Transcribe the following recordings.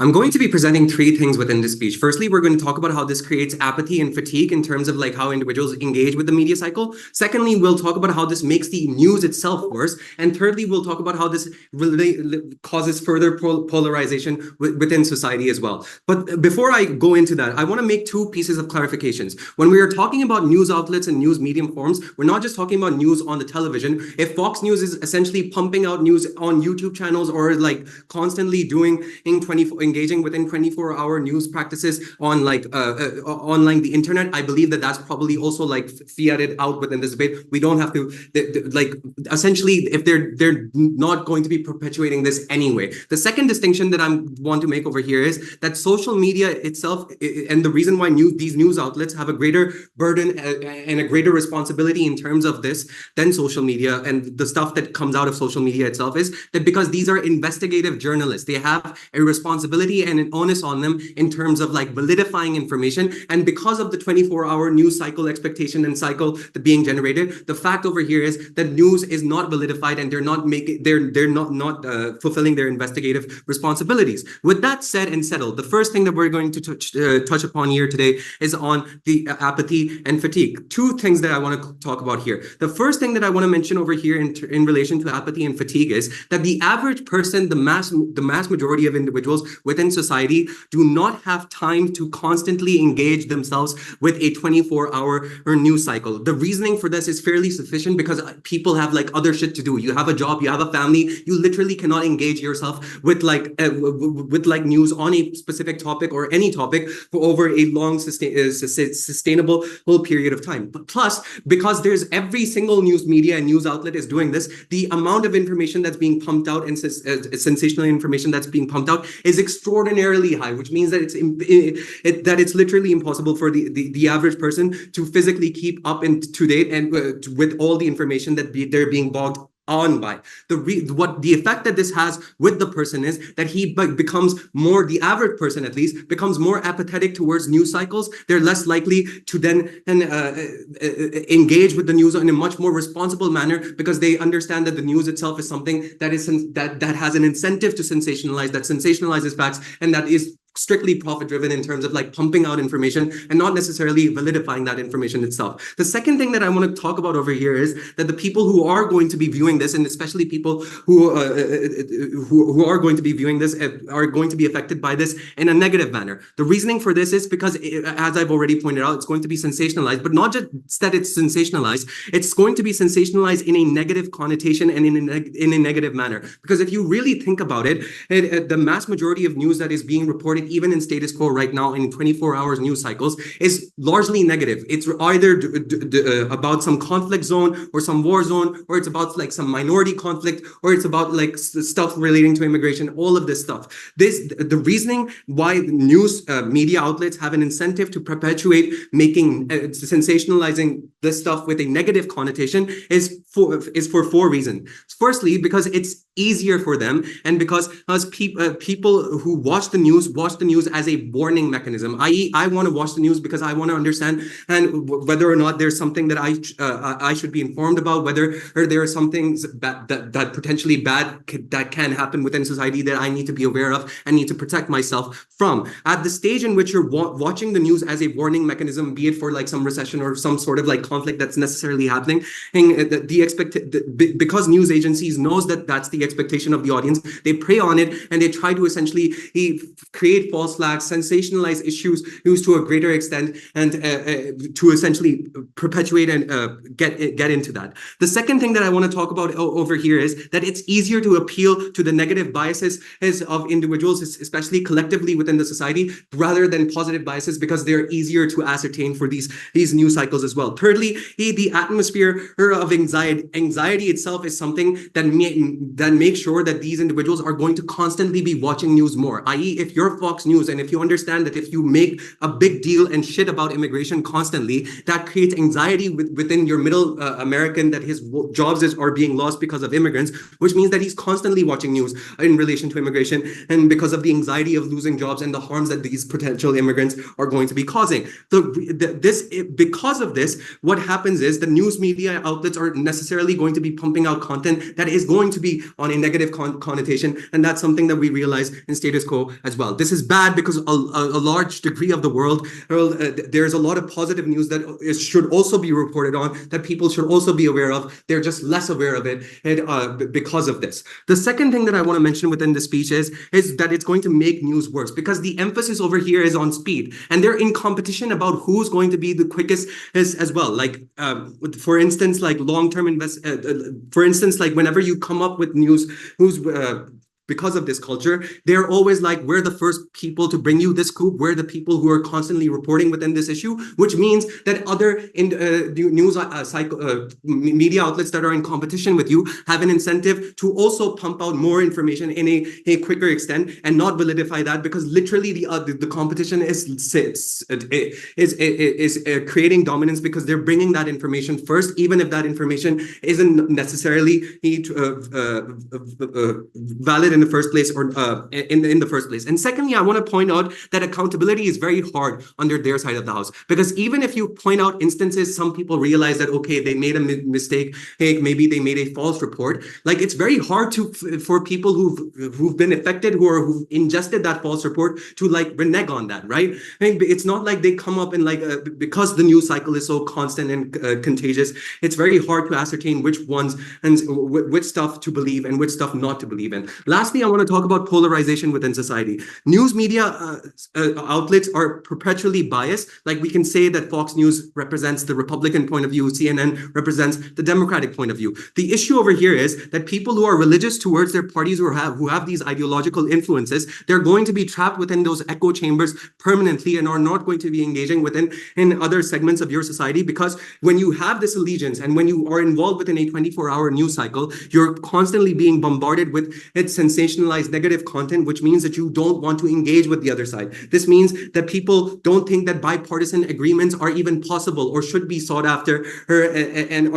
I'm going to be presenting three things within this speech. Firstly, we're going to talk about how this creates apathy and fatigue in terms of like how individuals engage with the media cycle. Secondly, we'll talk about how this makes the news itself worse. And thirdly, we'll talk about how this really causes further polarization within society as well. But before I go into that, I want to make two pieces of clarifications. When we are talking about news outlets and news medium forms, we're not just talking about news on the television. If Fox News is essentially pumping out news on YouTube channels or like constantly engaging within 24-hour news practices on like online the internet, I believe that that's probably also like fiated out within this debate. We don't have to like essentially if they're not going to be perpetuating this anyway. The second distinction that I want to make over here is that social media itself, and the reason why these news outlets have a greater burden and a greater responsibility in terms of this than social media and the stuff that comes out of social media itself, is that because these are investigative journalists, they have a responsibility and an onus on them in terms of like validifying information. And because of the 24-hour news cycle expectation and cycle that being generated, the fact over here is that news is not validified and they're not fulfilling their investigative responsibilities. With that said and settled, the first thing that we're going to touch upon here today is on the apathy and fatigue. Two things that I want to talk about here. The first thing that I want to mention over here in relation to apathy and fatigue is that the average person, the mass majority of individuals within society do not have time to constantly engage themselves with a 24-hour news cycle. The reasoning for this is fairly sufficient because people have like other shit to do. You have a job, you have a family, you literally cannot engage yourself with like news on a specific topic or any topic for over a long sustainable whole period of time. But plus, because there's every single news media and news outlet is doing this, the amount of information that's being pumped out and sensational information that's being pumped out is extraordinarily high, which means that it's literally impossible for the average person to physically keep up and to date and with all the information that they're being bogged on by. The effect that this has with the person is that he becomes more, the average person at least, becomes more apathetic towards news cycles. They're less likely to then engage with the news in a much more responsible manner because they understand that the news itself is something that has an incentive to sensationalize, that sensationalizes facts, and that is strictly profit driven in terms of like pumping out information and not necessarily validifying that information itself. The second thing that I want to talk about over here is that the people who are going to be viewing this, and especially people who are going to be viewing this, are going to be affected by this in a negative manner. The reasoning for this is because, as I've already pointed out, it's going to be sensationalized, but not just that it's sensationalized, it's going to be sensationalized in a negative connotation and in a negative manner. Because if you really think about it, the mass majority of news that is being reported even in status quo right now in 24 hours news cycles is largely negative. It's either about some conflict zone or some war zone, or it's about like some minority conflict, or it's about like stuff relating to immigration, all of this stuff. The reasoning why news media outlets have an incentive to perpetuate making sensationalizing this stuff with a negative connotation is for four reasons. Firstly, because it's easier for them, and because people who watch the news as a warning mechanism, i.e. I want to watch the news because I want to understand and whether or not there's something that I should be informed about, whether or there are some things that potentially bad that can happen within society that I need to be aware of and need to protect myself from. At the stage in which you're watching the news as a warning mechanism, be it for like some recession or some sort of like conflict that's necessarily happening, and because news agencies knows that that's the expectation of the audience, they prey on it and they try to essentially create false flags, sensationalize issues to a greater extent, and to essentially perpetuate and get into that. The second thing that I want to talk about over here is that it's easier to appeal to the negative biases of individuals, especially collectively within the society, rather than positive biases, because they're easier to ascertain for these news cycles as well. Thirdly, the atmosphere of anxiety itself is something that makes sure that these individuals are going to constantly be watching news more, i.e. if you're Fox News and if you understand that if you make a big deal and shit about immigration constantly, that creates anxiety within your middle American, that his jobs are being lost because of immigrants, which means that he's constantly watching news in relation to immigration, and because of the anxiety of losing jobs and the harms that these potential immigrants are going to be causing. Because of this, what happens is the news media outlets are necessarily going to be pumping out content that is going to be on a negative connotation, and that's something that we realize in status quo as well. This is bad because a large degree of the world, there's a lot of positive news that should also be reported on, that people should also be aware of. They're just less aware of it because of this. The second thing that I want to mention within the speech is that it's going to make news worse, because the emphasis over here is on speed, and they're in competition about who's going to be the quickest as well. Like, for instance, like for instance, like whenever you come up with news, because of this culture, they're always like, we're the first people to bring you this scoop. We're the people who are constantly reporting within this issue, which means that other news media outlets that are in competition with you have an incentive to also pump out more information in a quicker extent and not validify that, because literally the competition is creating dominance because they're bringing that information first, even if that information isn't necessarily valid in the first place, or in the first place. And secondly, I want to point out that accountability is very hard under their side of the house, because even if you point out instances, some people realize that, okay, they made a mistake, hey, maybe they made a false report. Like, it's very hard for people who've been affected, who've ingested that false report, to like renege on that, right? I mean, it's not like they come up and like because the news cycle is so constant and contagious, it's very hard to ascertain which ones and which stuff to believe and which stuff not to believe in. Lastly, I want to talk about polarization within society. News media outlets are perpetually biased. Like, we can say that Fox News represents the Republican point of view, CNN represents the Democratic point of view. The issue over here is that people who are religious towards their parties, who have these ideological influences, they're going to be trapped within those echo chambers permanently and are not going to be engaging in other segments of your society, because when you have this allegiance and when you are involved within a 24-hour news cycle, you're constantly being bombarded with its sensationalized negative content, which means that you don't want to engage with the other side. This means that people don't think that bipartisan agreements are even possible or should be sought after, and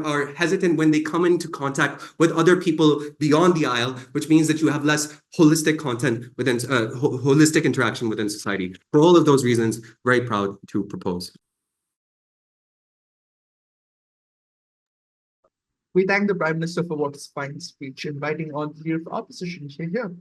are hesitant when they come into contact with other people beyond the aisle, which means that you have less holistic content within holistic interaction within society. For all of those reasons, very proud to propose. We thank the Prime Minister for what his fine speech, inviting on the leader of opposition here.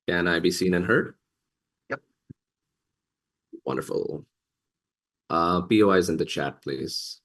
Can I be seen and heard? Yep. Wonderful. POIs in the chat, please.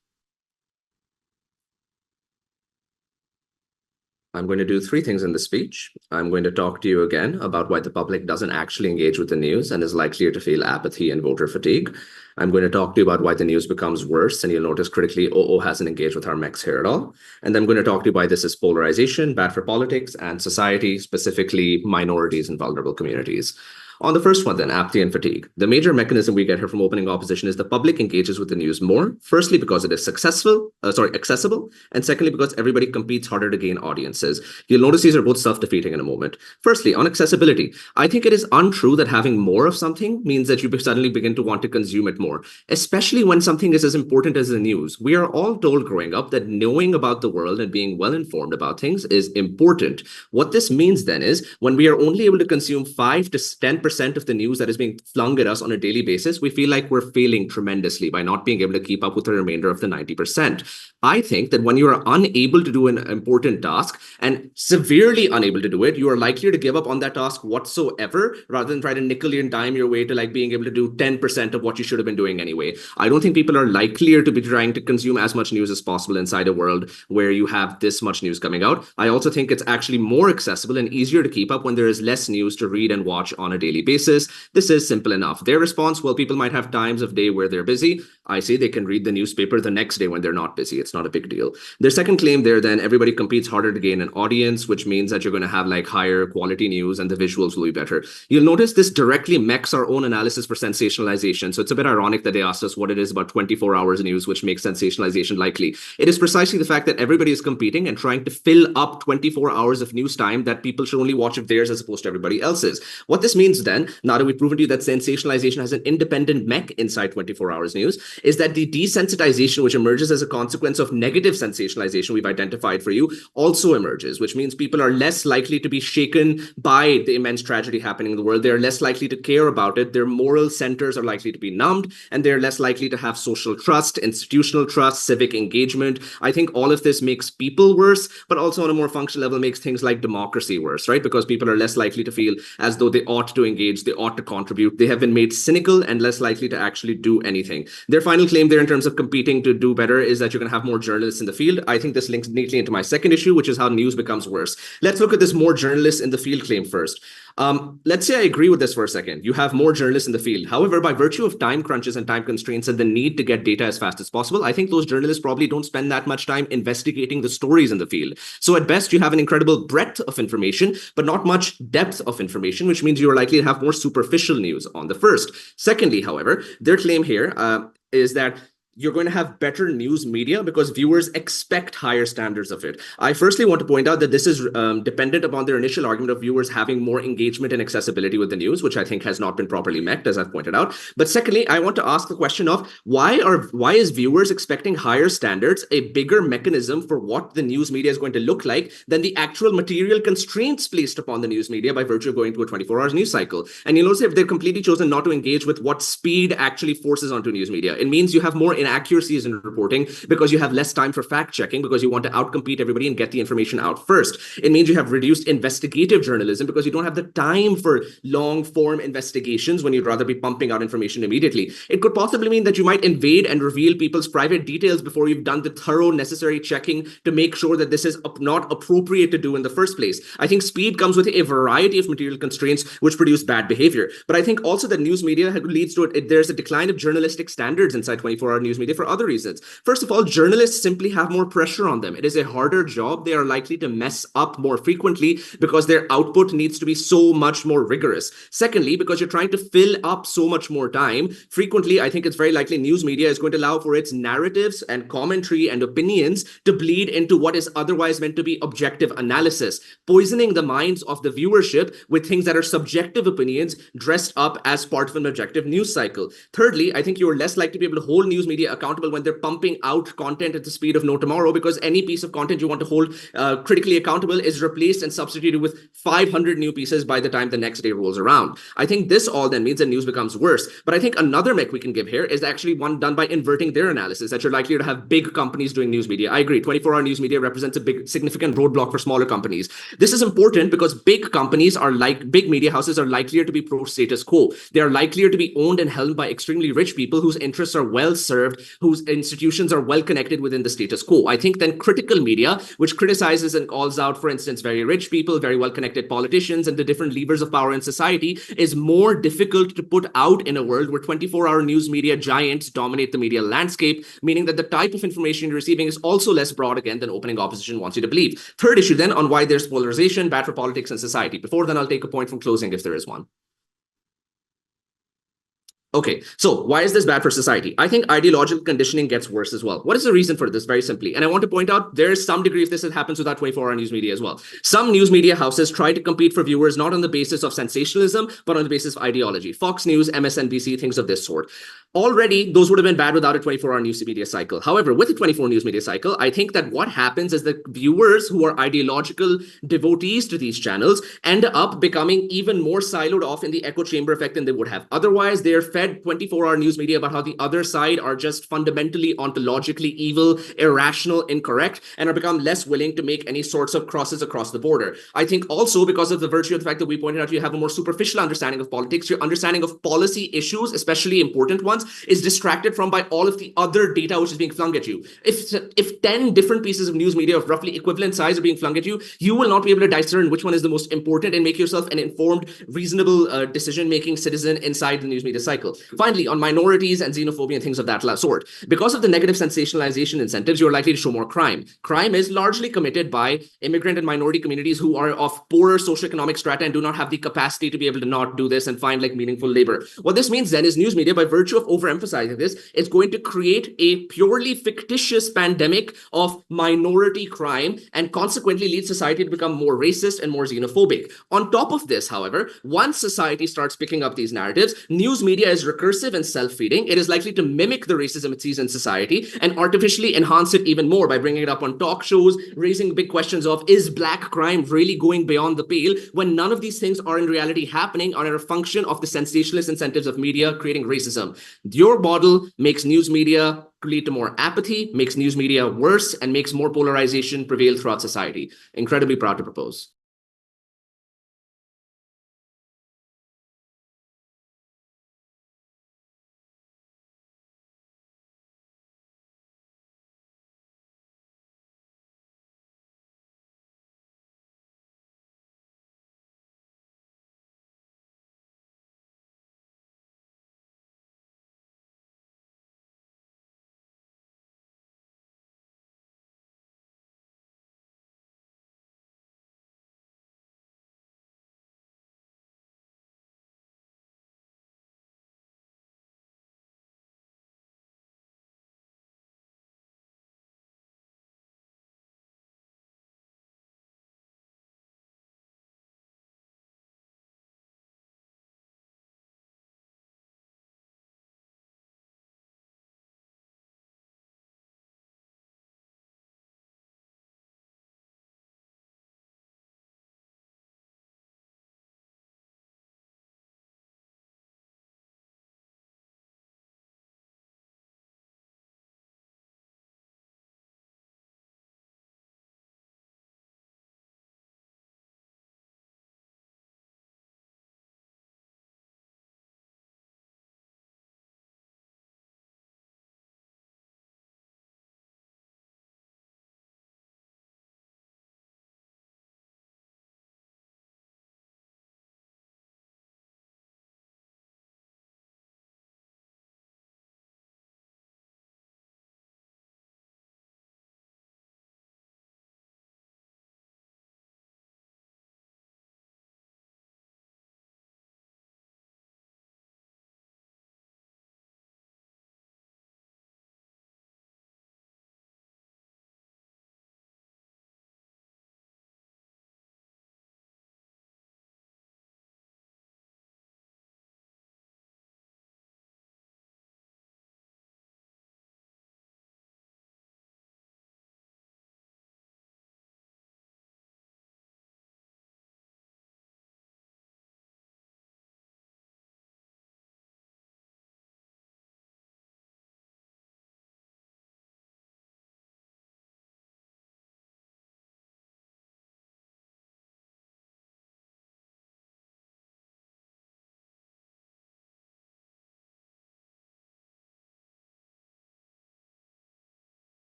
I'm going to do three things in the speech. I'm going to talk to you again about why the public doesn't actually engage with the news and is likelier to feel apathy and voter fatigue. I'm going to talk to you about why the news becomes worse, and you'll notice critically, OO hasn't engaged with our mechs here at all. And then I'm going to talk to you why this is polarization, bad for politics and society, specifically minorities and vulnerable communities. On the first one then, apathy and fatigue. The major mechanism we get here from opening opposition is the public engages with the news more, firstly because it is accessible, and secondly because everybody competes harder to gain audiences. You'll notice these are both self-defeating in a moment. Firstly, on accessibility, I think it is untrue that having more of something means that you suddenly begin to want to consume it more, especially when something is as important as the news. We are all told growing up that knowing about the world and being well informed about things is important. What this means then is when we are only able to consume 5 to 10% of the news that is being flung at us on a daily basis, we feel like we're failing tremendously by not being able to keep up with the remainder of the 90%. I think that when you are unable to do an important task and severely unable to do it, you are likelier to give up on that task whatsoever rather than try to nickel and dime your way to like being able to do 10% of what you should have been doing anyway. I don't think people are likelier to be trying to consume as much news as possible inside a world where you have this much news coming out. I also think it's actually more accessible and easier to keep up when there is less news to read and watch on a daily basis. This is simple enough. Their response, well, people might have times of day where they're busy. I say they can read the newspaper the next day when they're not busy. It's not a big deal. Their second claim there, then everybody competes harder to gain an audience, which means that you're going to have like higher quality news and the visuals will be better. You'll notice this directly mechs our own analysis for sensationalization. So it's a bit ironic that they asked us what it is about 24 hours news, which makes sensationalization likely. It is precisely the fact that everybody is competing and trying to fill up 24 hours of news time that people should only watch if theirs as opposed to everybody else's. What this means then, now that we've proven to you that sensationalization has an independent mech inside 24 hours news, is that the desensitization which emerges as a consequence of negative sensationalization we've identified for you also emerges, which means people are less likely to be shaken by the immense tragedy happening in the world. They're less likely to care about it. Their moral centers are likely to be numbed, and they're less likely to have social trust, institutional trust, civic engagement. I think all of this makes people worse, but also on a more functional level makes things like democracy worse, right? Because people are less likely to feel as though they ought to engage, they ought to contribute. They have been made cynical and less likely to actually do anything. Their final claim there in terms of competing to do better is that you're going to have more journalists in the field. I think this links neatly into my second issue, which is how news becomes worse. Let's look at this more journalists in the field claim first. Let's say I agree with this for a second. You have more journalists in the field. However, by virtue of time crunches and time constraints and the need to get data as fast as possible, I think those journalists probably don't spend that much time investigating the stories in the field. So at best, you have an incredible breadth of information, but not much depth of information, which means you're likely to have more superficial news on the first. Secondly, however, their claim here is that you're going to have better news media because viewers expect higher standards of it. I firstly want to point out that this is dependent upon their initial argument of viewers having more engagement and accessibility with the news, which I think has not been properly met, as I've pointed out. But secondly, I want to ask the question of why is viewers expecting higher standards a bigger mechanism for what the news media is going to look like than the actual material constraints placed upon the news media by virtue of going to a 24-hour news cycle? And you'll notice if they've completely chosen not to engage with what speed actually forces onto news media, it means you have more inaccuracies in reporting because you have less time for fact checking because you want to outcompete everybody and get the information out first. It means you have reduced investigative journalism because you don't have the time for long form investigations when you'd rather be pumping out information immediately. It could possibly mean that you might invade and reveal people's private details before you've done the thorough necessary checking to make sure that this is not appropriate to do in the first place. I think speed comes with a variety of material constraints which produce bad behavior. But I think also that news media leads to it. There's a decline of journalistic standards inside 24-hour news media for other reasons. First of all, journalists simply have more pressure on them. It is a harder job. They are likely to mess up more frequently because their output needs to be so much more rigorous. Secondly, because you're trying to fill up so much more time, frequently, I think it's very likely news media is going to allow for its narratives and commentary and opinions to bleed into what is otherwise meant to be objective analysis, poisoning the minds of the viewership with things that are subjective opinions dressed up as part of an objective news cycle. Thirdly, I think you're less likely to be able to hold news media media accountable when they're pumping out content at the speed of no tomorrow, because any piece of content you want to hold critically accountable is replaced and substituted with 500 new pieces by the time the next day rolls around. I think this all then means that news becomes worse. But I think another mech we can give here is actually one done by inverting their analysis, that you're likely to have big companies doing news media. I agree, 24-hour news media represents a big significant roadblock for smaller companies. This is important because big companies are like big media houses are likelier to be pro status quo. They are likelier to be owned and held by extremely rich people whose interests are well served, whose institutions are well connected within the status quo. I think then critical media, which criticizes and calls out, for instance, very rich people, very well connected politicians, and the different levers of power in society, is more difficult to put out in a world where 24-hour news media giants dominate the media landscape, meaning that the type of information you're receiving is also less broad again than opening opposition wants you to believe. Third issue then on why there's polarization, bad for politics and society. Before then, I'll take a point from closing if there is one. Okay, so why is this bad for society? I think ideological conditioning gets worse as well. What is the reason for this? Very simply, and I want to point out there is some degree of this that happens without 24-hour news media as well. Some news media houses try to compete for viewers not on the basis of sensationalism, but on the basis of ideology. Fox News, MSNBC, things of this sort. Already, those would have been bad without a 24-hour news media cycle. However, with a 24 news media cycle, I think that what happens is that viewers who are ideological devotees to these channels end up becoming even more siloed off in the echo chamber effect than they would have. Otherwise, they're fed 24-hour news media about how the other side are just fundamentally ontologically evil, irrational, incorrect, and are become less willing to make any sorts of crosses across the border. I think also because of the virtue of the fact that we pointed out you have a more superficial understanding of politics, your understanding of policy issues, especially important ones, is distracted from by all of the other data which is being flung at you. If 10 different pieces of news media of roughly equivalent size are being flung at you, you will not be able to discern which one is the most important and make yourself an informed, reasonable decision-making citizen inside the news media cycle. Finally, on minorities and xenophobia and things of that sort, because of the negative sensationalization incentives, you're likely to show more crime. Crime is largely committed by immigrant and minority communities who are of poorer socioeconomic strata and do not have the capacity to be able to not do this and find like meaningful labor. What this means then is news media, by virtue of overemphasizing this, is going to create a purely fictitious pandemic of minority crime and consequently lead society to become more racist and more xenophobic. On top of this, however, once society starts picking up these narratives, news media is recursive and self-feeding. It is likely to mimic the racism it sees in society and artificially enhance it even more by bringing it up on talk shows, raising big questions of, is black crime really going beyond the pale, when none of these things are in reality happening, are a function of the sensationalist incentives of media creating racism. Your model makes news media lead to more apathy, makes news media worse, and makes more polarization prevail throughout society. Incredibly proud to propose.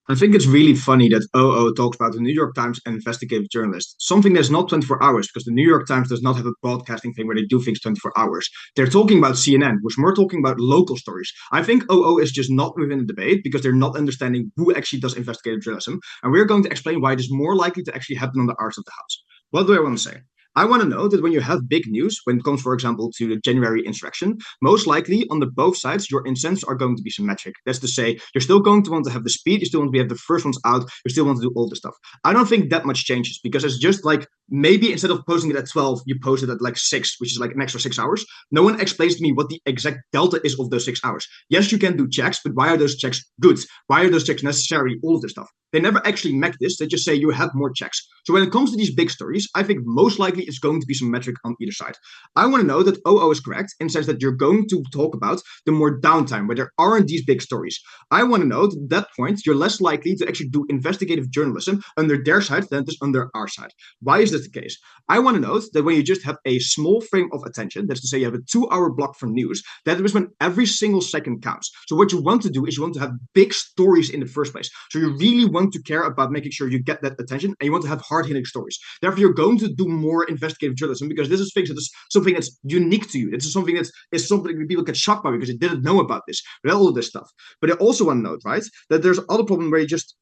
I think it's really funny that OO talks about the New York Times and investigative journalists, something that's not 24 hours, because the New York Times does not have a broadcasting thing where they do things 24 hours. They're talking about CNN, which more talking about local stories. I think OO is just not within the debate because they're not understanding who actually does investigative journalism. And we're going to explain why it is more likely to actually happen on the arts of the house. What do I want to say? I want to know that when you have big news, when it comes, for example, to the January insurrection, most likely on the both sides, your incentives are going to be symmetric. That's to say, you're still going to want to have the speed, you still want to have the first ones out, you still want to do all this stuff. I don't think that much changes because it's just like maybe instead of posting it at 12, you post it at like 6, which is like an extra 6 hours. No one explains to me what the exact delta is of those 6 hours. Yes, you can do checks, but why are those checks good? Why are those checks necessary? All of this stuff. They never actually make this. They just say you have more checks. So when it comes to these big stories, I think most likely it's going to be symmetric on either side. I want to know that OO is correct in the sense that you're going to talk about the more downtime where there aren't these big stories. I want to know that at that point, you're less likely to actually do investigative journalism under their side than it is under our side. Why is this the case? I want to note that when you just have a small frame of attention, that's to say you have a 2-hour block for news, that is when every single second counts. So what you want to do is you want to have big stories in the first place. So you really want to care about making sure you get that attention and you want to have hard-hitting stories. Therefore, you're going to do more investigative journalism because this is things that is something that's unique to you. This is something that is something that people get shocked by because they didn't know about this, but all of this stuff. But I also want to note, right, that there's other problem where you just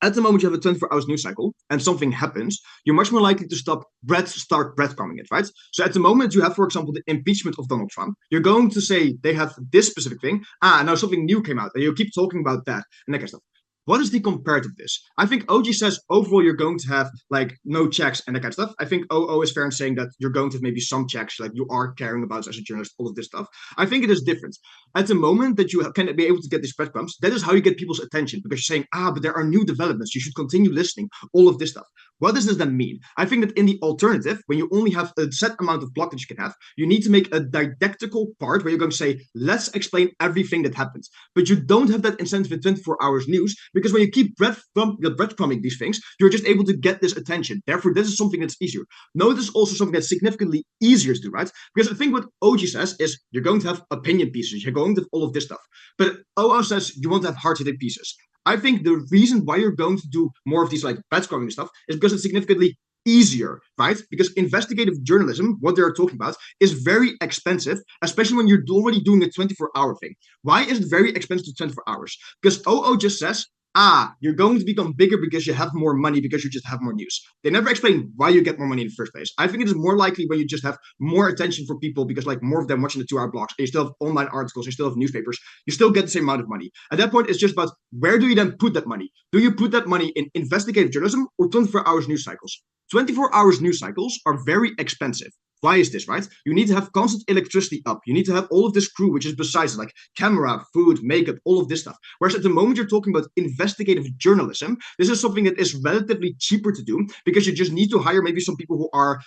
at the moment you have a 24 hours news cycle and something happens, you're much more likely to start breadcrumbing it, right? So at the moment you have, for example, the impeachment of Donald Trump. You're going to say they have this specific thing. Now something new came out, and you keep talking about that and that kind of stuff. What is the comparative of this? I think OG says overall you're going to have like no checks and that kind of stuff. I think OO is fair in saying that you're going to have maybe some checks, like you are caring about as a journalist, all of this stuff. I think it is different. At the moment that you can be able to get these breadcrumbs, that is how you get people's attention because you're saying, but there are new developments. You should continue listening, all of this stuff. What does this then mean? I think that in the alternative, when you only have a set amount of block that you can have, you need to make a didactical part where you're going to say, let's explain everything that happens. But you don't have that incentive in 24 hours news because when you keep breadcrumbing these things, you're just able to get this attention. Therefore, this is something that's easier. Notice also something that's significantly easier to do, right? Because I think what OG says is you're going to have opinion pieces. You're going to have all of this stuff. But OO says you want to have hard-hitting pieces. I think the reason why you're going to do more of these like breadcrumbing stuff is because it's significantly easier, right? Because investigative journalism, what they're talking about, is very expensive, especially when you're already doing a 24-hour thing. Why is it very expensive to 24 hours? Because OO just says, you're going to become bigger because you have more money, because you just have more news. They never explain why you get more money in the first place. I think it is more likely when you just have more attention for people because like more of them watching the 2-hour blocks, and you still have online articles, you still have newspapers, you still get the same amount of money. At that point, it's just about where do you then put that money? Do you put that money in investigative journalism or 24 hours news cycles? 24 hours news cycles are very expensive. Why is this, right? You need to have constant electricity up. You need to have all of this crew, which is besides like camera, food, makeup, all of this stuff. Whereas at the moment you're talking about investigative journalism, this is something that is relatively cheaper to do because you just need to hire maybe some people who are,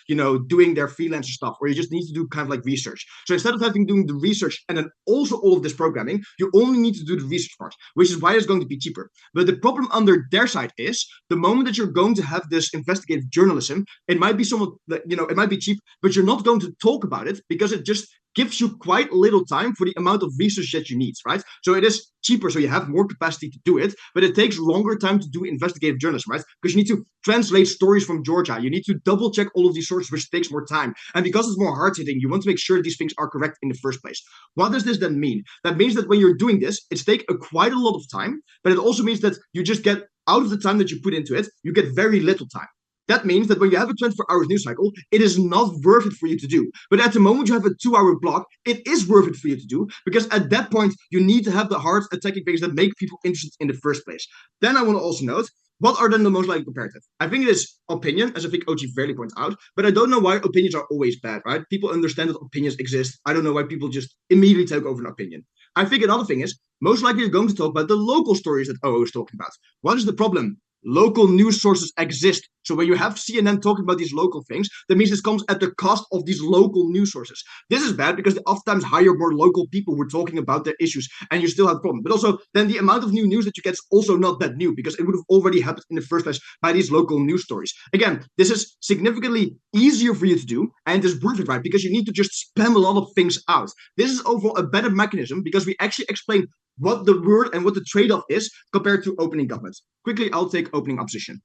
doing their freelancer stuff, or you just need to do kind of like research. So instead of doing the research and then also all of this programming, you only need to do the research part, which is why it's going to be cheaper. But the problem under their side is the moment that you're going to have this investigative journalism, it might be somewhat, it might be cheap, but you're not going to talk about it because it just gives you quite little time for the amount of research that you need, right? So it is cheaper, so you have more capacity to do it, but it takes longer time to do investigative journalism, right? Because you need to translate stories from Georgia. You need to double check all of these sources, which takes more time. And because it's more hard-hitting, you want to make sure these things are correct in the first place. What does this then mean? That means that when you're doing this, it's take quite a lot of time, but it also means that you just get out of the time that you put into it, you get very little time. That means that when you have a 24-hour news cycle, it is not worth it for you to do. But at the moment you have a 2-hour block, it is worth it for you to do because at that point, you need to have the hard attacking things that make people interested in the first place. Then I want to also note, what are then the most likely comparative? I think it is opinion, as I think OG fairly points out, but I don't know why opinions are always bad, right? People understand that opinions exist. I don't know why people just immediately take over an opinion. I think another thing is, most likely you're going to talk about the local stories that OO is talking about. What is the problem? Local news sources exist. So when you have CNN talking about these local things, that means this comes at the cost of these local news sources. This is bad because they oftentimes hire more local people who are talking about their issues, and you still have a problem. But also, then the amount of new news that you get is also not that new because it would have already happened in the first place by these local news stories. Again, this is significantly easier for you to do, and it is worth it, right? Because you need to just spam a lot of things out. This is overall a better mechanism because we actually explain what the word and what the trade-off is compared to opening government. Quickly, I'll take opening opposition.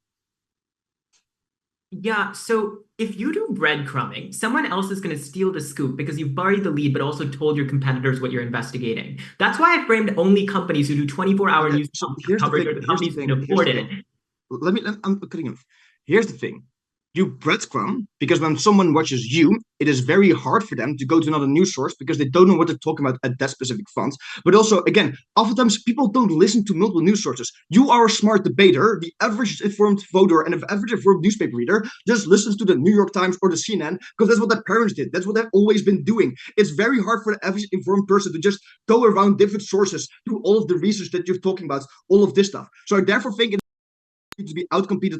Yeah, so if you do breadcrumbing, someone else is going to steal the scoop because you've buried the lead, but also told your competitors what you're investigating. That's why I framed only companies who do 24-hour news coverage or the companies who can afford it. I'm cutting off. Here's the thing. You breadcrumb because when someone watches you, it is very hard for them to go to another news source because they don't know what they're talking about at that specific font. But also, again, oftentimes people don't listen to multiple news sources. You are a smart debater. The average informed voter and the average informed newspaper reader just listens to the New York Times or the CNN because that's what their parents did. That's what they've always been doing. It's very hard for the average informed person to just go around different sources, do all of the research that you're talking about, all of this stuff. So I therefore think to be outcompeted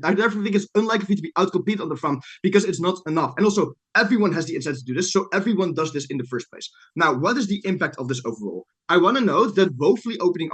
I therefore think it's unlikely for you to be outcompeted on the front because it's not enough. And also, everyone has the incentive to do this, so everyone does this in the first place. Now, what is the impact of this overall? I want to note that woefully opening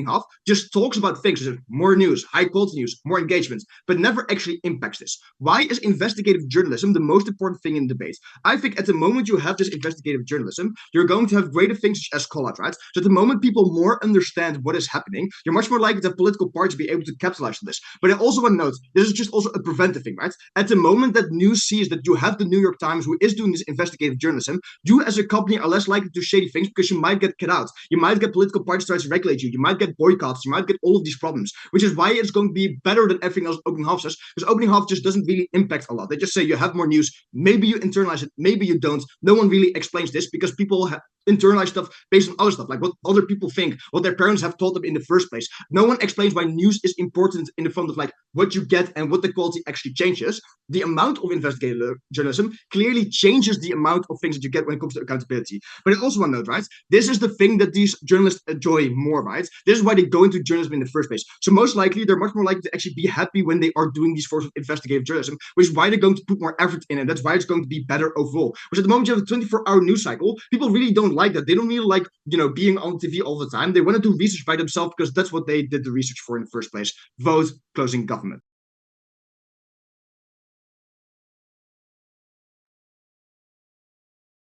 half just talks about things such as more news, high quality news, more engagement, but never actually impacts this. Why is investigative journalism the most important thing in debate? I think at the moment you have this investigative journalism, you're going to have greater things such as call-out, right? So at the moment people more understand what is happening, you're much more likely to have political parties be able to capitalize on this. But I also want to note, this is just also a preventive thing, right? At the moment that news sees that you have the New York Times who is doing this investigative journalism, you as a company are less likely to shady things because you might get cut out. You might get political parties trying to regulate you. You might get boycotts. You might get all of these problems, which is why it's going to be better than everything else opening half says, because opening half just doesn't really impact a lot. They just say you have more news. Maybe you internalize it. Maybe you don't. No one really explains this because people internalize stuff based on other stuff, like what other people think, what their parents have taught them in the first place. No one explains why news is important in the front of like what you get and what the quality actually changes. The amount of investigative journalism clearly changes the amount of things that you get when it comes to accountability. But I also want to note, right, this is the thing that these journalists enjoy more, right? This is why they go into journalism in the first place. So most likely, they're much more likely to actually be happy when they are doing these forms of investigative journalism, which is why they're going to put more effort in, and that's why it's going to be better overall. Which at the moment you have a 24-hour news cycle, people really don't like that. They don't really like, being on TV all the time. They want to do research by themselves because that's what they did the research for in the first place. Vote, closing government.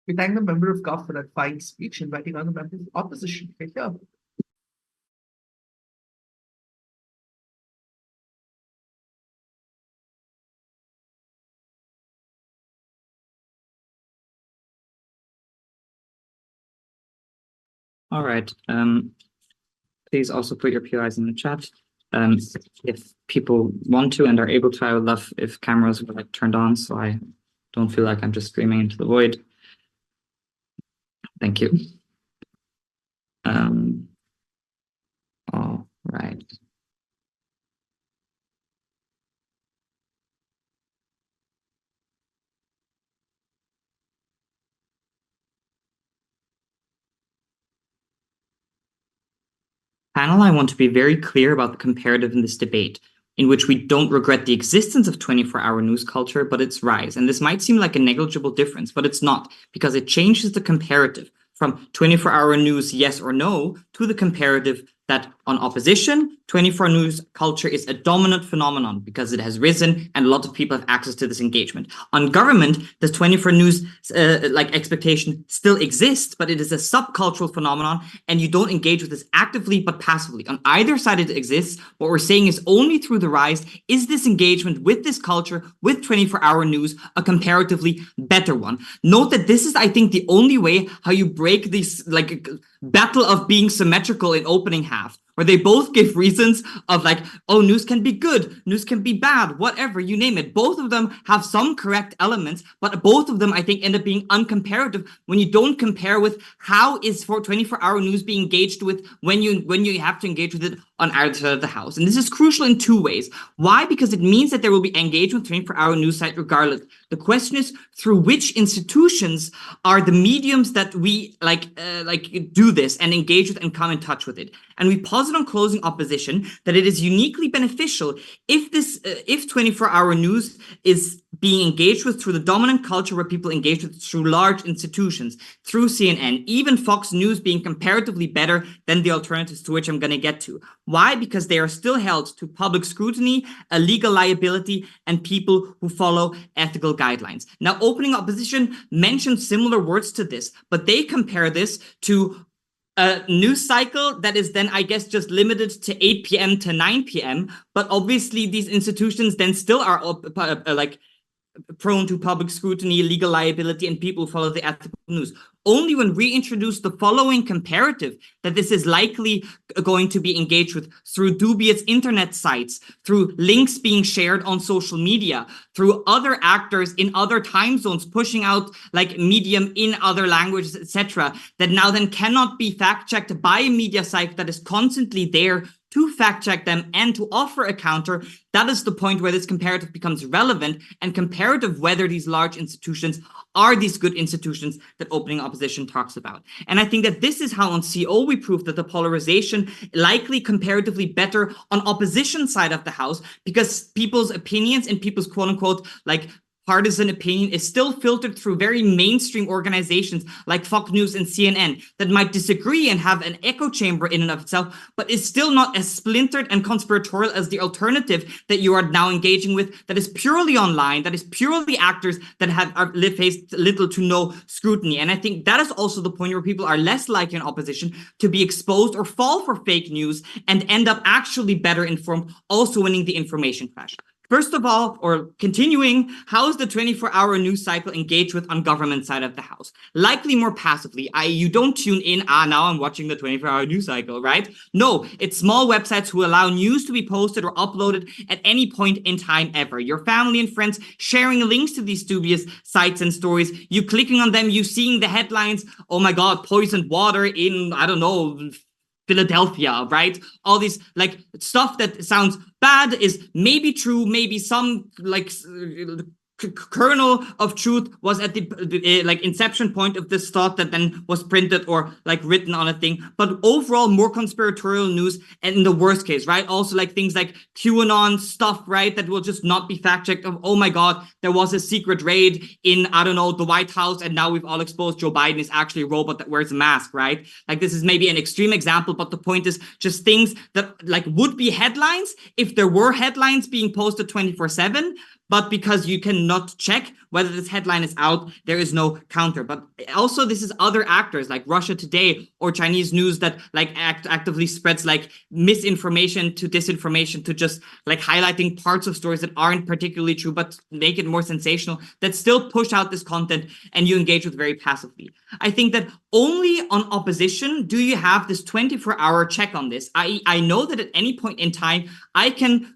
We thank the member of GOV for that fine speech, inviting other members of opposition. Here. All right. Please also put your POIs in the chat. If people want to and are able to, I would love if cameras were turned on so I don't feel like I'm just screaming into the void. Thank you. All right. Panel, I want to be very clear about the comparative in this debate, in which we don't regret the existence of 24-hour news culture, but its rise. And this might seem like a negligible difference, but it's not, because it changes the comparative from 24-hour news, yes or no, to the comparative that on opposition, 24 news culture is a dominant phenomenon because it has risen and a lot of people have access to this engagement. On government, the 24 news expectation still exists, but it is a subcultural phenomenon and you don't engage with this actively but passively. On either side it exists. What we're saying is only through the rise is this engagement with this culture, with 24-hour news, a comparatively better one. Note that this is, I think, the only way how you break this battle of being symmetrical in opening half, where they both give reasons of oh, news can be good, news can be bad, whatever, you name it. Both of them have some correct elements, but both of them, I think, end up being uncomparative when you don't compare with how is 24-hour news being engaged with when you have to engage with it on either side of the house. And this is crucial in two ways. Why? Because it means that there will be engagement with 24-hour news site regardless. The question is through which institutions are the mediums that we do this and engage with and come in touch with it. And we posit on closing opposition that it is uniquely beneficial if 24-hour news is being engaged with through the dominant culture where people engage with through large institutions, through CNN, even Fox News being comparatively better than the alternatives to which I'm going to get to. Why? Because they are still held to public scrutiny, a legal liability, and people who follow ethical guidelines. Now, opening opposition mentioned similar words to this, but they compare this to a news cycle that is then, I guess, just limited to 8 p.m. to 9 p.m. But obviously, these institutions then still are like prone to public scrutiny, legal liability, and people follow the ethical news. Only when we introduce the following comparative that this is likely going to be engaged with through dubious internet sites, through links being shared on social media, through other actors in other time zones pushing out like medium in other languages, etc., that now then cannot be fact-checked by a media site that is constantly there to fact check them and to offer a counter. That is the point where this comparative becomes relevant, and comparative whether these large institutions are these good institutions that opening opposition talks about. And I think that this is how on CO we prove that the polarization likely comparatively better on opposition side of the house, because people's opinions and people's quote unquote like partisan opinion is still filtered through very mainstream organizations like Fox News and CNN that might disagree and have an echo chamber in and of itself, but is still not as splintered and conspiratorial as the alternative that you are now engaging with, that is purely online, that is purely actors that have faced little to no scrutiny. And I think that is also the point where people are less likely in opposition to be exposed or fall for fake news and end up actually better informed, also winning the information clash. First of all, or continuing, how is the 24-hour news cycle engaged with on government side of the house? Likely more passively, i.e. you don't tune in, now I'm watching the 24-hour news cycle, right? No, it's small websites who allow news to be posted or uploaded at any point in time ever. Your family and friends sharing links to these dubious sites and stories, you clicking on them, you seeing the headlines, oh my god, poisoned water in, I don't know, Philadelphia, right? All these like stuff that sounds bad is maybe true, maybe some like kernel of truth was at the like inception point of this thought that then was printed or like written on a thing, but overall more conspiratorial news, and in the worst case, right, also like things like QAnon stuff, right, that will just not be fact-checked of, oh my god, there was a secret raid in, I don't know, the White House, and now we've all exposed Joe Biden is actually a robot that wears a mask, right? Like this is maybe an extreme example, but the point is just things that like would be headlines if there were headlines being posted 24/7, but because you cannot check whether this headline is out, there is no counter. But also this is other actors like Russia Today or Chinese news that like actively spreads like misinformation to disinformation to just like highlighting parts of stories that aren't particularly true, but make it more sensational, that still push out this content and you engage with very passively. I think that only on opposition do you have this 24-hour check on this. I know that at any point in time, I can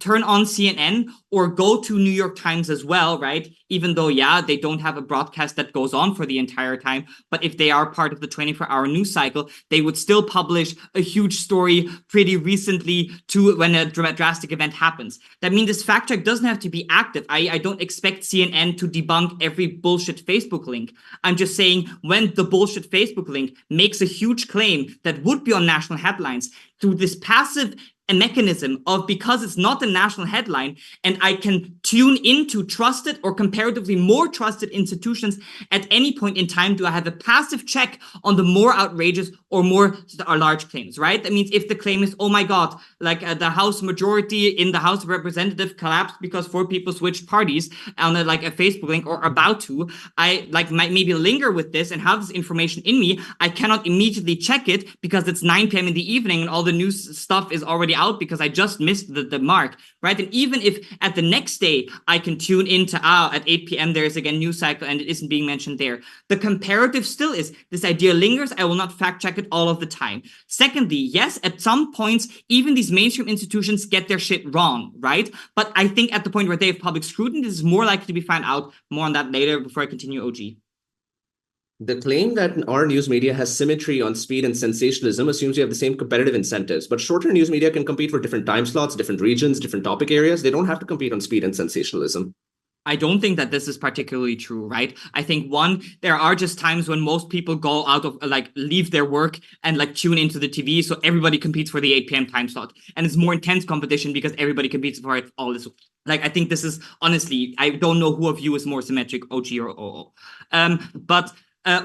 turn on CNN or go to New York Times as well, right? Even though, yeah, they don't have a broadcast that goes on for the entire time. But if they are part of the 24-hour news cycle, they would still publish a huge story pretty recently to when a drastic event happens. That means this fact check doesn't have to be active. I don't expect CNN to debunk every bullshit Facebook link. I'm just saying when the bullshit Facebook link makes a huge claim that would be on national headlines, through this passive mechanism of, because it's not a national headline and I can tune into trusted or comparatively more trusted institutions at any point in time, do I have a passive check on the more outrageous or more large claims, right? That means if the claim is, oh my god, like the House majority in the House of Representatives collapsed because 4 people switched parties on a Facebook link or about to, I might maybe linger with this and have this information in me. I cannot immediately check it because it's 9 p.m. in the evening and all the news stuff is already out because I just missed the mark, right? And even if at the next day I can tune into at 8 p.m. there is again news cycle and it isn't being mentioned there, the comparative still is this idea lingers. I will not fact check it all of the time. Secondly, yes, at some points even these mainstream institutions get their shit wrong, right? But I think at the point where they have public scrutiny, this is more likely to be found out. More on that later before I continue, OG. The claim that our news media has symmetry on speed and sensationalism assumes you have the same competitive incentives, but shorter news media can compete for different time slots, different regions, different topic areas. They don't have to compete on speed and sensationalism. I don't think that this is particularly true, right? I think one, there are just times when most people go out of leave their work and tune into the TV, so everybody competes for the 8 p.m. time slot. And it's more intense competition because everybody competes for it all this. I think this is, honestly, I don't know who of you is more symmetric, OG or OO. But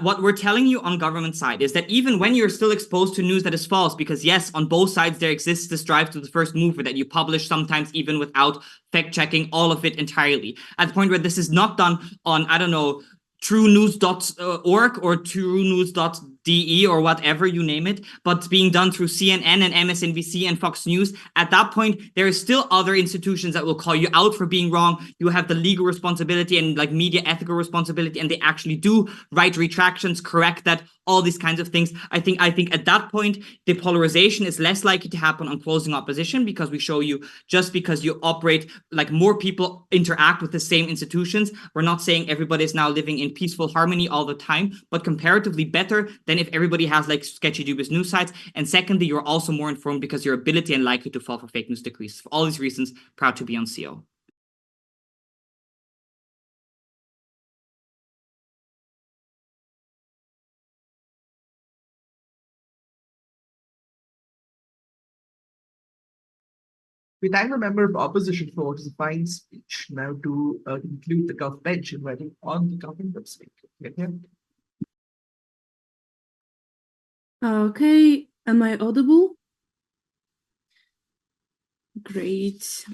what we're telling you on government side is that even when you're still exposed to news that is false, because yes, on both sides there exists this drive to the first mover that you publish sometimes even without fact checking all of it entirely, at the point where this is not done on, I don't know, truenews.org or truenews.de DE or whatever you name it, but being done through CNN and MSNBC and Fox News, at that point, there are still other institutions that will call you out for being wrong. You have the legal responsibility and like media ethical responsibility, and they actually do write retractions, correct that, all these kinds of things. I think at that point, the polarization is less likely to happen on closing opposition, because we show you just because you operate, like more people interact with the same institutions. We're not saying everybody is now living in peaceful harmony all the time, but comparatively better than if everybody has like sketchy, dubious news sites. And secondly, you're also more informed because your ability and likely to fall for fake news decreases. For all these reasons, proud to be on CO. We thank a member of opposition for his fine speech. Now to conclude the Gulf bench, inviting on the government of speak. Okay, am I audible? Great.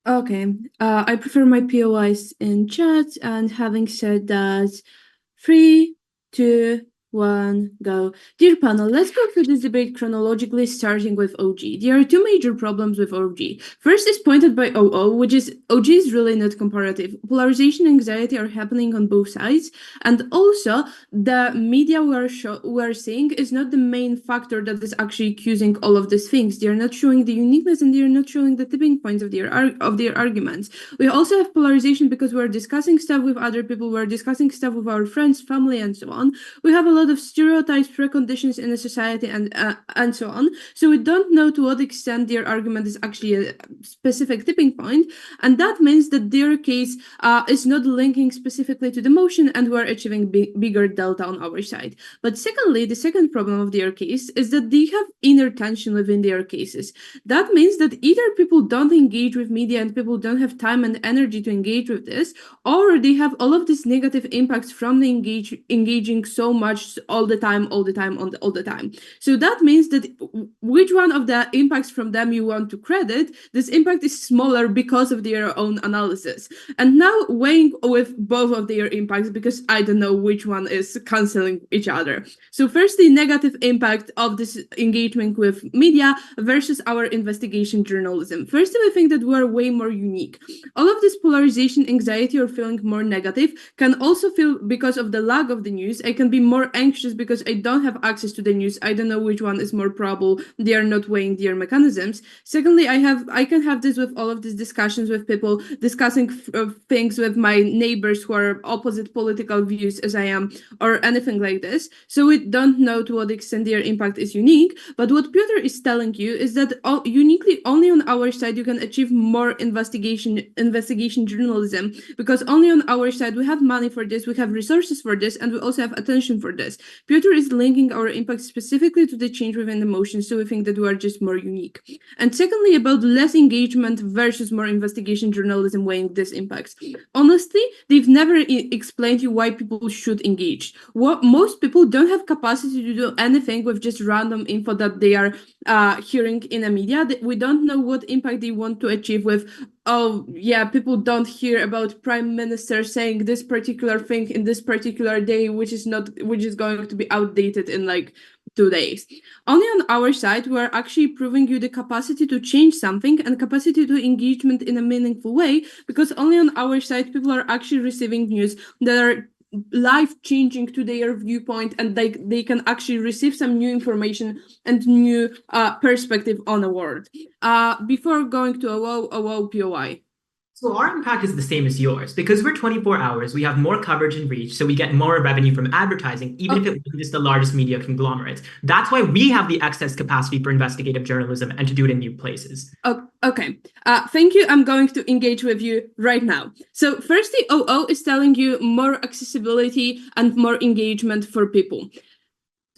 Okay, I prefer my POIs in chat, and having said that, 3, 2, 1, go. Dear panel, let's go through this debate chronologically, starting with OG. There are two major problems with OG. First is pointed by OO, which is OG is really not comparative. Polarization and anxiety are happening on both sides, and also the media we're seeing is not the main factor that is actually accusing all of these things. They are not showing the uniqueness, and they are not showing the tipping points of their arguments. We also have polarization because we're discussing stuff with other people, we're discussing stuff with our friends, family, and so on. We have a lot of stereotypes, preconditions in a society, and so on. So we don't know to what extent their argument is actually a specific tipping point, and that means that their case is not linking specifically to the motion, and we're achieving bigger delta on our side. But secondly, the second problem of their case is that they have inner tension within their cases. That means that either people don't engage with media and people don't have time and energy to engage with this, or they have all of these negative impacts from the engaging so much all the time. So that means that which one of the impacts from them you want to credit, this impact is smaller because of their own analysis. And now weighing with both of their impacts, because I don't know which one is canceling each other. So first, the negative impact of this engagement with media versus our investigation journalism. First, I think that we're way more unique. All of this polarization, anxiety, or feeling more negative can also feel because of the lack of the news. I can be more anxious because I don't have access to the news. I don't know which one is more probable. They are not weighing their mechanisms. Secondly, I can have this with all of these discussions with people, discussing things with my neighbors who are opposite political views as I am, or anything like this. So we don't know to what extent their impact is unique. But what Piotr is telling you is that uniquely only on our side you can achieve more investigation journalism, because only on our side we have money for this, we have resources for this, and we also have attention for this. Piotr is linking our impact specifically to the change within the motion, so we think that we are just more unique. And secondly, about less engagement versus more investigation journalism weighing these impacts. Honestly, they've never explained you why people should engage. Most people don't have capacity to do anything with just random info that they are hearing in the media. We don't know what impact they want to achieve with, oh yeah, people don't hear about prime minister saying this particular thing in this particular day, which is going to be outdated in like 2 days. Only on our side, we're actually proving you the capacity to change something and capacity to engagement in a meaningful way, because only on our side, people are actually receiving news that are life-changing to their viewpoint, and they can actually receive some new information and new perspective on the world. Before going to a POI. So our impact is the same as yours. Because we're 24 hours, we have more coverage and reach, so we get more revenue from advertising, even if it wasn't just the largest media conglomerates. That's why we have the excess capacity for investigative journalism and to do it in new places. Okay. Thank you. I'm going to engage with you right now. So firstly, OO is telling you more accessibility and more engagement for people.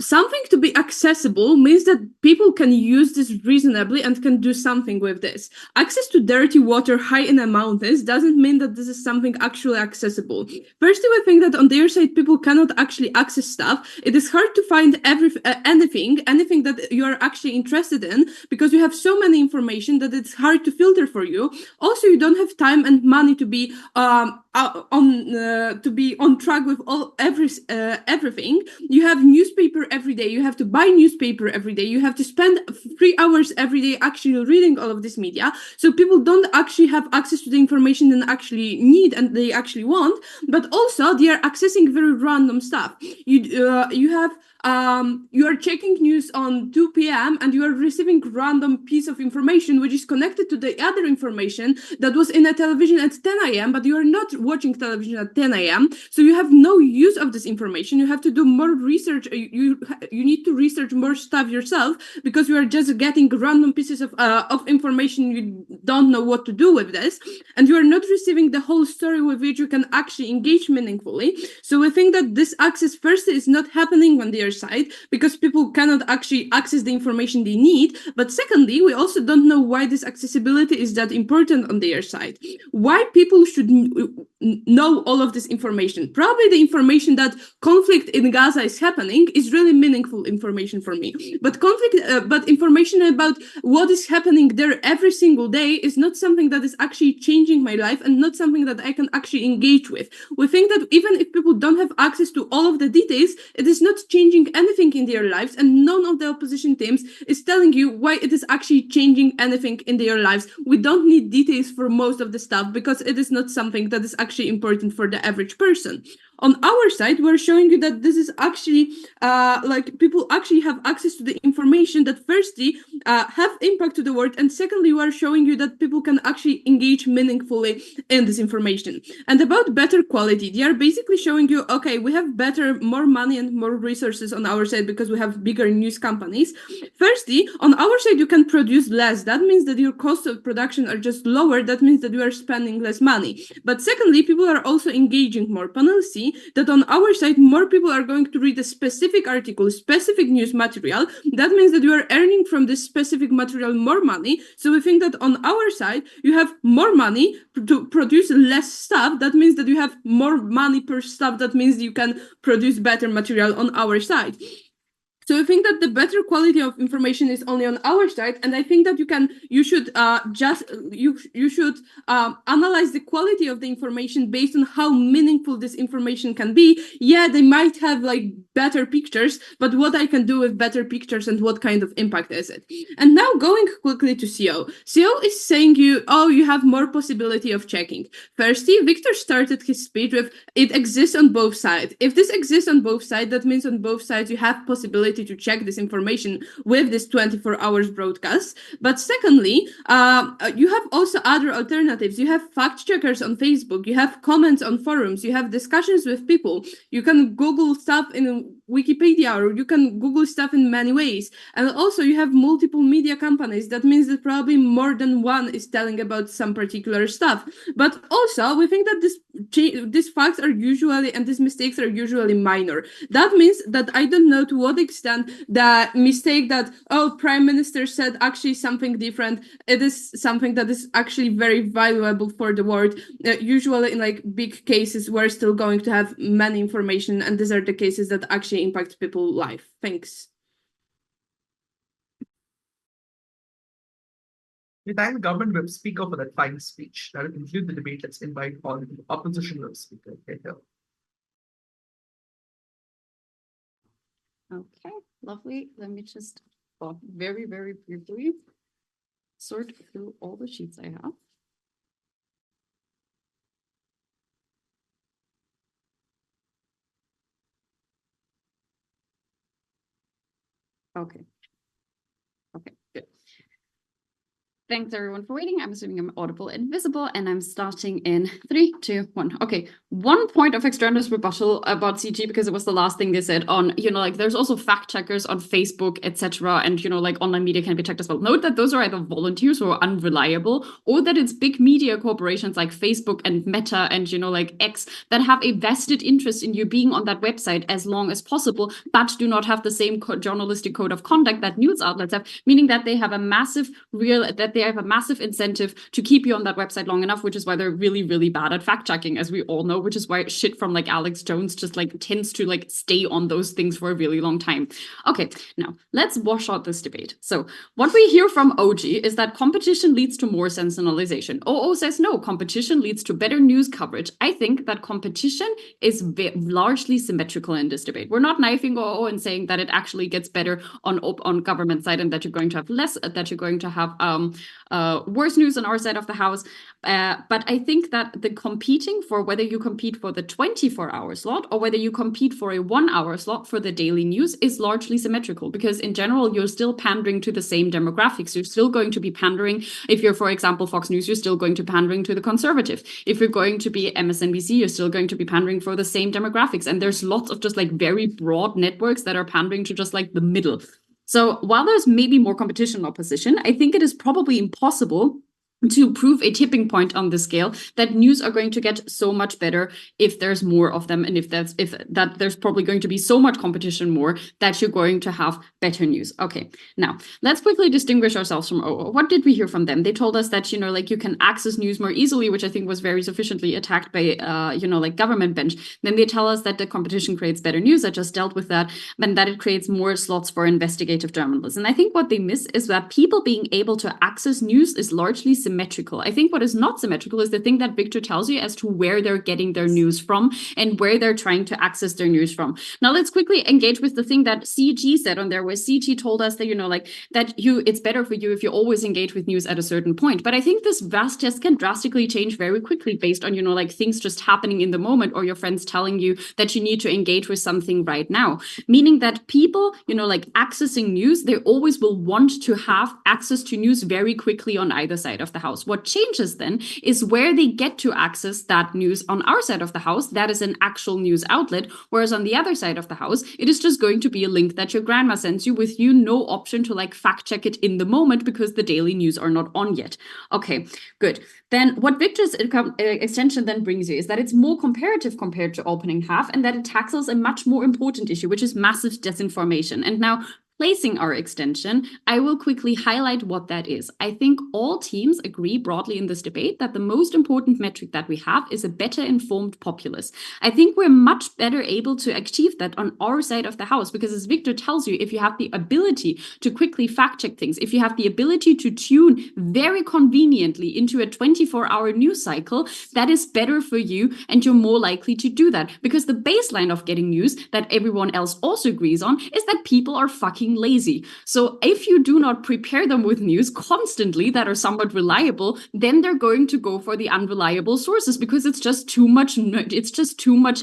something to be accessible means that people can use this reasonably and can do something with this. Access to dirty water high in the mountains doesn't mean that this is something actually accessible. Firstly, we think that on their side, people cannot actually access stuff. It is hard to find anything that you are actually interested in, because you have so many information that it's hard to filter for you. Also, you don't have time and money to be on track with everything. You have newspaper every day. You have to buy newspaper every day. You have to spend 3 hours every day actually reading all of this media. So people don't actually have access to the information they actually need and they actually want. But also they are accessing very random stuff. You are checking news on 2 p.m. and you are receiving random piece of information which is connected to the other information that was in a television at 10 a.m. but you are not watching television at 10 a.m. So you have no use of this information. You have to do more research. You need to research more stuff yourself, because you are just getting random pieces of information. You don't know what to do with this, and you are not receiving the whole story with which you can actually engage meaningfully. So we think that this access first is not happening on their side, because people cannot actually access the information they need. But secondly, we also don't know why this accessibility is that important on their side. Why people should know all of this information? Probably the information that conflict in Gaza is happening is really meaningful information for me. But information about what is happening there every single day is not something that is actually changing my life and not something that I can actually engage with. We think that even if people don't have access to all of the details, it is not changing anything in their lives, and none of the opposition teams is telling you why it is actually changing anything in their lives. We don't need details for most of the stuff, because it is not something that is actually important for the average person. On our side, we're showing you that this is actually people actually have access to the information that firstly have impact to the world, and secondly, we are showing you that people can actually engage meaningfully in this information. And about better quality, they are basically showing you, okay, we have more money and more resources on our side because we have bigger news companies. Firstly, on our side, you can produce less. That means that your cost of production are just lower. That means that you are spending less money. But secondly, people are also engaging more. Panel C, that on our side, more people are going to read a specific article, specific news material. That means that you are earning from this specific material more money. So we think that on our side, you have more money to produce less stuff. That means that you have more money per stuff. That means you can produce better material on our side. So I think that the better quality of information is only on our side, and I think that you should analyze the quality of the information based on how meaningful this information can be. Yeah, they might have like better pictures, but what I can do with better pictures and what kind of impact is it? And now going quickly to CO. CO is saying you have more possibility of checking. Firstly, Victor started his speech with it exists on both sides. If this exists on both sides, that means on both sides you have possibility to check this information with this 24 hours broadcast. But secondly, you have also other alternatives. You have fact checkers on Facebook, you have comments on forums, you have discussions with people, you can Google stuff in Wikipedia, or you can Google stuff in many ways. And also you have multiple media companies. That means that probably more than one is telling about some particular stuff. But also we think that these facts are usually, and these mistakes are usually minor. That means that I don't know to what extent the mistake that, Prime Minister said actually something different, it is something that is actually very valuable for the world. Usually in like big cases, we're still going to have many information, and these are the cases that actually impact people's life. Thanks. The time the government will speak up for that fine speech. That will conclude the debate. Let's invite all the opposition will speak. Okay, Okay, lovely. Let me just very, very briefly sort through all the sheets I have. Okay. Okay, good. Thanks everyone for waiting. I'm assuming I'm audible and visible, and I'm starting in 3, 2, 1. Okay, one point of external rebuttal about CG, because it was the last thing they said on, like there's also fact checkers on Facebook, etc. And, like online media can be checked as well. Note that those are either volunteers who are unreliable, or that it's big media corporations like Facebook and Meta and, like X that have a vested interest in you being on that website as long as possible, but do not have the same journalistic code of conduct that news outlets have, meaning that they have a massive incentive to keep you on that website long enough, which is why they're really, really bad at fact checking, as we all know, which is why shit from like Alex Jones just like tends to like stay on those things for a really long time. Okay, now let's wash out this debate. So what we hear from OG is that competition leads to more sensationalization. OO says no, competition leads to better news coverage. I think that competition is largely symmetrical in this debate. We're not knifing OO and saying that it actually gets better on government side and that you're going to have worse news on our side of the house. But I think that the competing for whether you compete for the 24-hour slot or whether you compete for a 1-hour slot for the daily news is largely symmetrical, because in general, you're still pandering to the same demographics. You're still going to be pandering. If you're, for example, Fox News, you're still going to be pandering to the conservative. If you're going to be MSNBC, you're still going to be pandering for the same demographics. And there's lots of just like very broad networks that are pandering to just like the middle. So while there's maybe more competition or opposition, I think it is probably impossible to prove a tipping point on the scale that news are going to get so much better if there's more of them, and if there's probably going to be so much competition more that you're going to have better news. Okay, now let's quickly distinguish ourselves from OO. What did we hear from them? They told us that, like you can access news more easily, which I think was very sufficiently attacked by, like government bench. Then they tell us that the competition creates better news. I just dealt with that, and that it creates more slots for investigative journalism. And I think what they miss is that people being able to access news is largely symmetrical. I think what is not symmetrical is the thing that Victor tells you as to where they're getting their news from and where they're trying to access their news from. Now let's quickly engage with the thing that CG said on there, where CG told us that, it's better for you if you always engage with news at a certain point. But I think this vast test can drastically change very quickly based on, things just happening in the moment, or your friends telling you that you need to engage with something right now. Meaning that people, accessing news, they always will want to have access to news very quickly on either side of the house. What changes then is where they get to access that news on our side of the house. That is an actual news outlet, whereas on the other side of the house, it is just going to be a link that your grandma sends you with no option to fact check it in the moment because the daily news are not on yet. Okay, good. Then what Victor's extension then brings you is that it's more comparative compared to opening half, and that it tackles a much more important issue, which is massive disinformation. And now, placing our extension, I will quickly highlight what that is. I think all teams agree broadly in this debate that the most important metric that we have is a better informed populace. I think we're much better able to achieve that on our side of the house, because as Victor tells you, if you have the ability to quickly fact check things, if you have the ability to tune very conveniently into a 24-hour news cycle, that is better for you, and you're more likely to do that. Because the baseline of getting news that everyone else also agrees on is that people are fucking lazy. So if you do not prepare them with news constantly that are somewhat reliable, then they're going to go for the unreliable sources, because it's just too much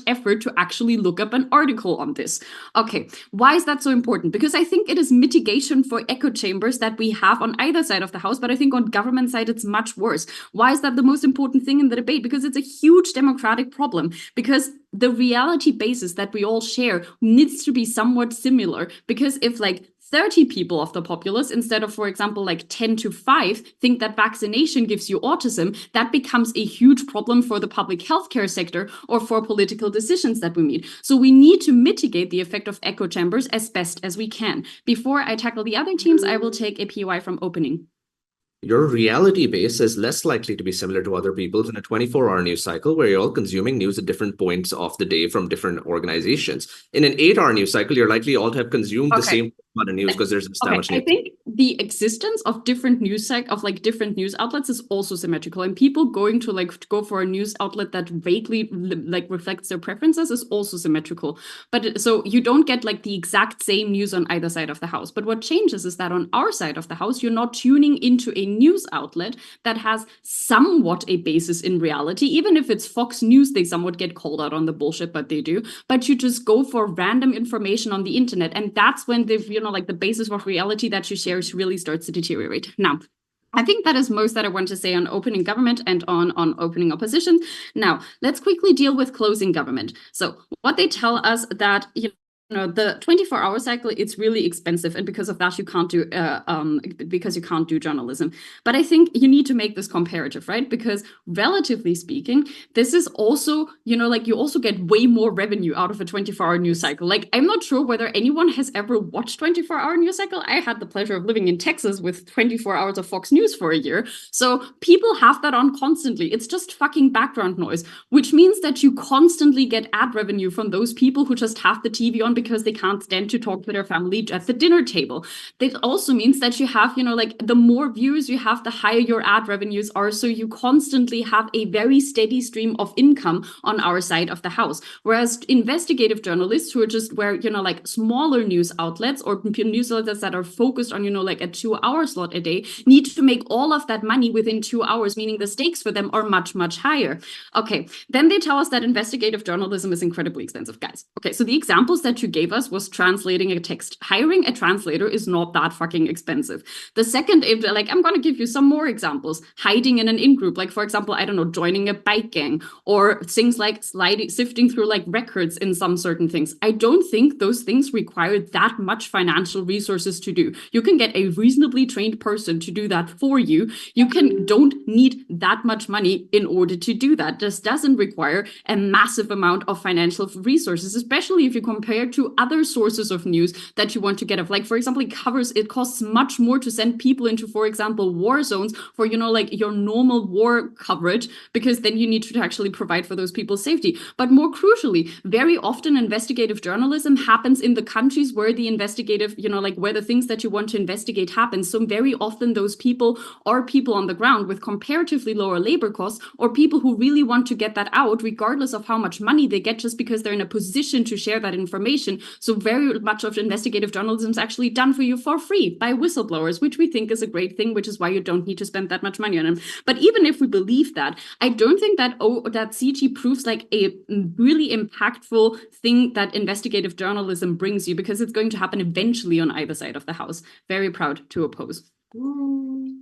effort to actually look up an article on this. Okay, why is that so important? Because I think it is mitigation for echo chambers that we have on either side of the house, but I think on government side it's much worse. Why is that the most important thing in the debate? Because it's a huge democratic problem, because the reality basis that we all share needs to be somewhat similar, because if 30 people of the populace, instead of, for example, 10 to 5, think that vaccination gives you autism, that becomes a huge problem for the public healthcare sector or for political decisions that we make. So we need to mitigate the effect of echo chambers as best as we can. Before I tackle the other teams, I will take a POI from opening. Your reality base is less likely to be similar to other people's in a 24-hour news cycle where you're all consuming news at different points of the day from different organizations. In an 8-hour news cycle, you're likely all to have consumed the same amount of news because there's just that much news. I think the existence of different news different news outlets is also symmetrical, and people going to go for a news outlet that vaguely reflects their preferences is also symmetrical. But so you don't get the exact same news on either side of the house. But what changes is that on our side of the house, you're not tuning into a news outlet that has somewhat a basis in reality. Even if it's Fox News, they somewhat get called out on the bullshit, but they do. But you just go for random information on the internet, and that's when the basis of reality that you share really starts to deteriorate. Now, I think that is most that I want to say on opening government and on opening opposition. Now, let's quickly deal with closing government. So what they tell us that, you know, the 24-hour cycle, it's really expensive, and because of that, you can't do journalism. But I think you need to make this comparative, right? Because relatively speaking, this is also, you know, like you also get way more revenue out of a 24-hour news cycle. Like, I'm not sure whether anyone has ever watched 24-hour news cycle. I had the pleasure of living in Texas with 24 hours of Fox News for a year. So people have that on constantly. It's just fucking background noise, which means that you constantly get ad revenue from those people who just have the TV on because they can't stand to talk to their family at the dinner table. That also means that you have, you know, like the more viewers you have, the higher your ad revenues are. So you constantly have a very steady stream of income on our side of the house. Whereas investigative journalists who are just where, you know, like smaller news outlets or news outlets that are focused on, you know, like a 2-hour slot a day need to make all of that money within 2 hours, meaning the stakes for them are much, much higher. Okay, then they tell us that investigative journalism is incredibly expensive, guys. Okay, so the examples that you gave us was translating a text. Hiring a translator is not that fucking expensive. The second, like, I'm gonna give you some more examples. Hiding in an in-group, like for example, I don't know, joining a bike gang, or things like sifting through like records in some certain things. I don't think those things require that much financial resources to do. You can get a reasonably trained person to do that for you. You don't need that much money in order to do that. This doesn't require a massive amount of financial resources, especially if you compare to other sources of news that you want to get of. Like, for example, it costs much more to send people into, for example, war zones for, you know, like your normal war coverage, because then you need to actually provide for those people's safety. But more crucially, very often investigative journalism happens in the countries where the investigative, you know, like where the things that you want to investigate happen. So very often those people are people on the ground with comparatively lower labor costs, or people who really want to get that out regardless of how much money they get, just because they're in a position to share that information. So very much of investigative journalism is actually done for you for free by whistleblowers, which we think is a great thing, which is why you don't need to spend that much money on them. But even if we believe that, I don't think that that CG proves like a really impactful thing that investigative journalism brings you, because it's going to happen eventually on either side of the house. Very proud to oppose. We